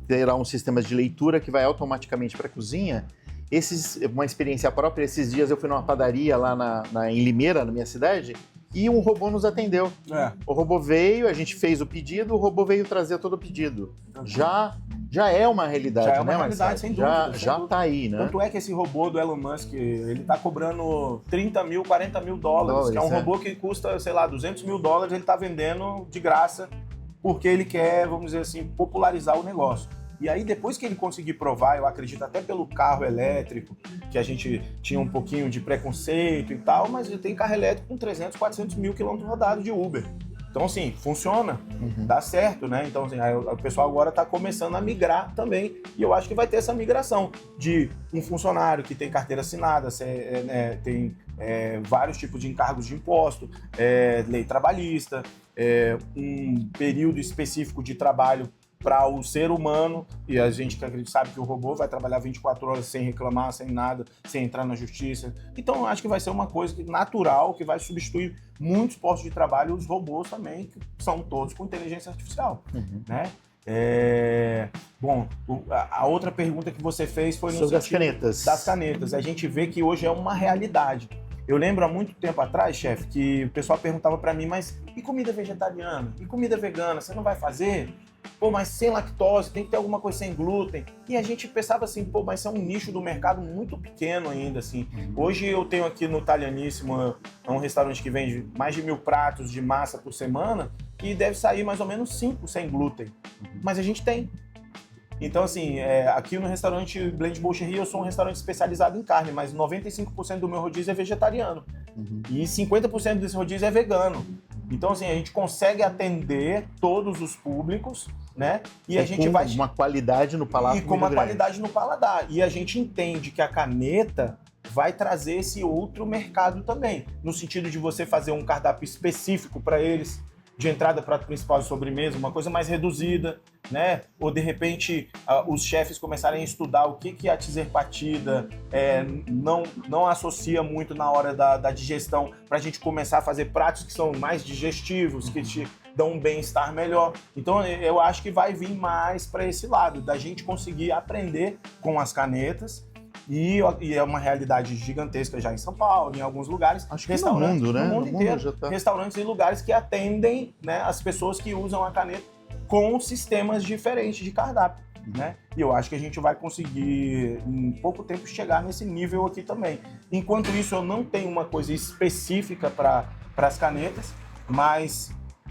Speaker 2: terá um sistema de leitura que vai automaticamente para a cozinha. Uma experiência própria, esses dias eu fui numa padaria lá em Limeira, na minha cidade, e um robô nos atendeu. O robô veio, a gente fez o pedido, o robô veio trazer todo o pedido. Já é uma realidade, né,
Speaker 3: Já é uma realidade, sem dúvida.
Speaker 2: Já tá aí, né?
Speaker 3: Tanto é que esse robô do Elon Musk, ele tá cobrando 30 mil, 40 mil dólares, que é um robô que custa, sei lá, 200 mil dólares, ele tá vendendo de graça, porque ele quer, vamos dizer assim, popularizar o negócio. E aí, depois que ele conseguir provar, eu acredito até pelo carro elétrico, que a gente tinha um pouquinho de preconceito e tal, mas ele tem carro elétrico com 300, 400 mil quilômetros rodados de Uber. Então, assim, funciona, dá certo, né? Então, assim, o pessoal agora está começando a migrar também, e eu acho que vai ter essa migração de um funcionário que tem carteira assinada, tem vários tipos de encargos de imposto, lei trabalhista, um período específico de trabalho para o ser humano, e a gente sabe que o robô vai trabalhar 24 horas sem reclamar, sem nada, sem entrar na justiça. Então, eu acho que vai ser uma coisa natural, que vai substituir muitos postos de trabalho, os robôs também, que são todos com inteligência artificial, né? Bom, a outra pergunta que você fez foi no
Speaker 2: sobre as canetas.
Speaker 3: Das canetas. A gente vê que hoje é uma realidade. Eu lembro há muito tempo atrás, chefe, que o pessoal perguntava para mim, mas e comida vegetariana? E comida vegana? Você não vai fazer? Pô, mas sem lactose, tem que ter alguma coisa sem glúten. E a gente pensava assim, pô, mas isso é um nicho do mercado muito pequeno ainda, assim. Hoje eu tenho aqui no Italianíssimo um restaurante que vende mais de 1000 pratos de massa por semana e deve sair mais ou menos 5 sem glúten. Mas a gente tem. Então, assim, aqui no restaurante Blend Bolcherie, eu sou um restaurante especializado em carne, mas 95% do meu rodízio é vegetariano. E 50% desse rodízio é vegano. Então, assim, a gente consegue atender todos os públicos, né? E a gente vai...
Speaker 2: uma qualidade no paladar.
Speaker 3: E com uma qualidade no paladar. E a gente entende que a caneta vai trazer esse outro mercado também, no sentido de você fazer um cardápio específico para eles, de entrada, prato principal e sobremesa, uma coisa mais reduzida, né? Ou, de repente, os chefes começarem a estudar o que a tizerpatida não associa muito na hora da digestão, para a gente começar a fazer pratos que são mais digestivos, que te dão um bem-estar melhor. Então, eu acho que vai vir mais para esse lado, da gente conseguir aprender com as canetas. E é uma realidade gigantesca já em São Paulo, em alguns lugares.
Speaker 2: Acho que no mundo, né?
Speaker 3: No mundo inteiro.
Speaker 2: Já tá...
Speaker 3: Restaurantes e lugares que atendem, né, as pessoas que usam a caneta com sistemas diferentes de cardápio, né? E eu acho que a gente vai conseguir, em pouco tempo, chegar nesse nível aqui também. Enquanto isso, eu não tenho uma coisa específica para as canetas, mas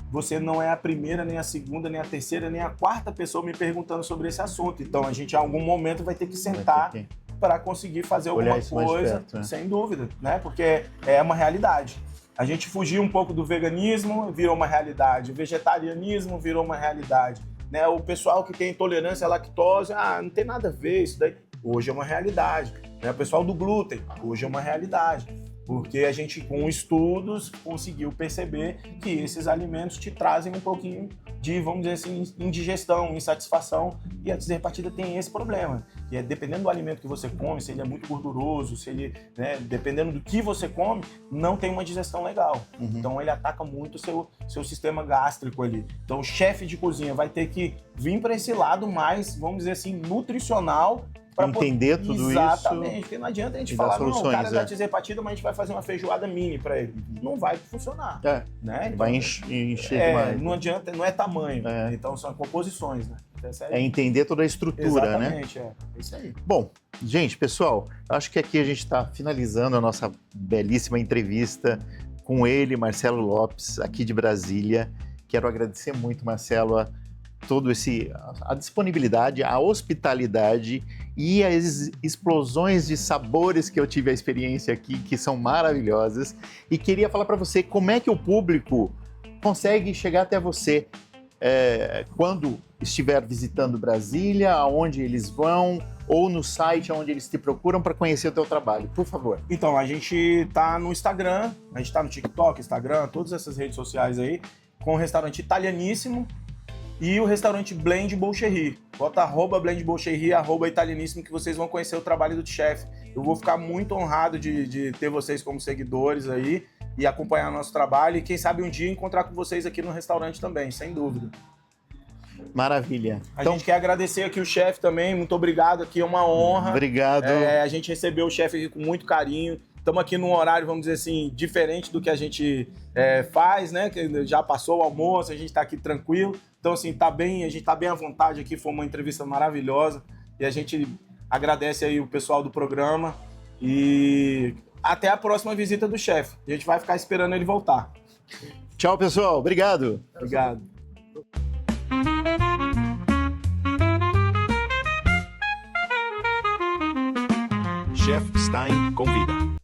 Speaker 3: você não é a primeira, nem a segunda, nem a terceira, nem a quarta pessoa me perguntando sobre esse assunto. Então, a gente, em algum momento, vai ter que sentar para conseguir fazer alguma coisa, perto, né? Sem dúvida, né? Porque é uma realidade. A gente fugiu um pouco do veganismo, virou uma realidade. O vegetarianismo virou uma realidade, né? O pessoal que tem intolerância à lactose, não tem nada a ver isso daí. Hoje é uma realidade, né? O pessoal do glúten, hoje é uma realidade. Porque a gente, com estudos, conseguiu perceber que esses alimentos te trazem um pouquinho de, vamos dizer assim, indigestão, insatisfação, e a desidratação tem esse problema. E dependendo do alimento que você come, se ele é muito gorduroso, se ele, né, dependendo do que você come, não tem uma digestão legal. Então ele ataca muito o seu sistema gástrico ali. Então o chefe de cozinha vai ter que vir para esse lado mais, vamos dizer assim, nutricional,
Speaker 2: para entender tudo isso.
Speaker 3: Exatamente, porque não adianta a gente falar, não, o cara dá desidratação, mas a gente vai fazer uma feijoada mini para ele. Não vai funcionar. Né? Então, vai encher demais. Não adianta, não é tamanho. Então são composições, né?
Speaker 2: É entender toda a estrutura,
Speaker 3: exatamente,
Speaker 2: né?
Speaker 3: É isso aí.
Speaker 2: Bom, gente, pessoal, acho que aqui a gente está finalizando a nossa belíssima entrevista com ele, Marcelo Lopes, aqui de Brasília. Quero agradecer muito, Marcelo, a disponibilidade, a hospitalidade e as explosões de sabores que eu tive a experiência aqui, que são maravilhosas. E queria falar para você como é que o público consegue chegar até você quando estiver visitando Brasília, aonde eles vão, ou no site onde eles te procuram para conhecer o teu trabalho, por favor.
Speaker 3: Então, a gente tá no Instagram, a gente tá no TikTok, Instagram, todas essas redes sociais aí, com o restaurante Italianíssimo e o restaurante Blend Bolcherie. Bota @Blend Bolcherie, @Italianíssimo, que vocês vão conhecer o trabalho do chefe. Eu vou ficar muito honrado de ter vocês como seguidores aí e acompanhar nosso trabalho, e quem sabe um dia encontrar com vocês aqui no restaurante também, sem dúvida.
Speaker 2: Maravilha.
Speaker 3: A gente quer agradecer aqui o chefe também, muito obrigado, aqui é uma honra.
Speaker 2: Obrigado.
Speaker 3: A gente recebeu o chefe aqui com muito carinho. Estamos aqui num horário, vamos dizer assim, diferente do que a gente faz, né? Que já passou o almoço, a gente está aqui tranquilo. Então, assim, a gente está bem à vontade aqui, foi uma entrevista maravilhosa. E a gente agradece aí o pessoal do programa. E até a próxima visita do chefe. A gente vai ficar esperando ele voltar.
Speaker 2: Tchau, pessoal. Obrigado.
Speaker 3: Obrigado.
Speaker 1: Chef Stein convida.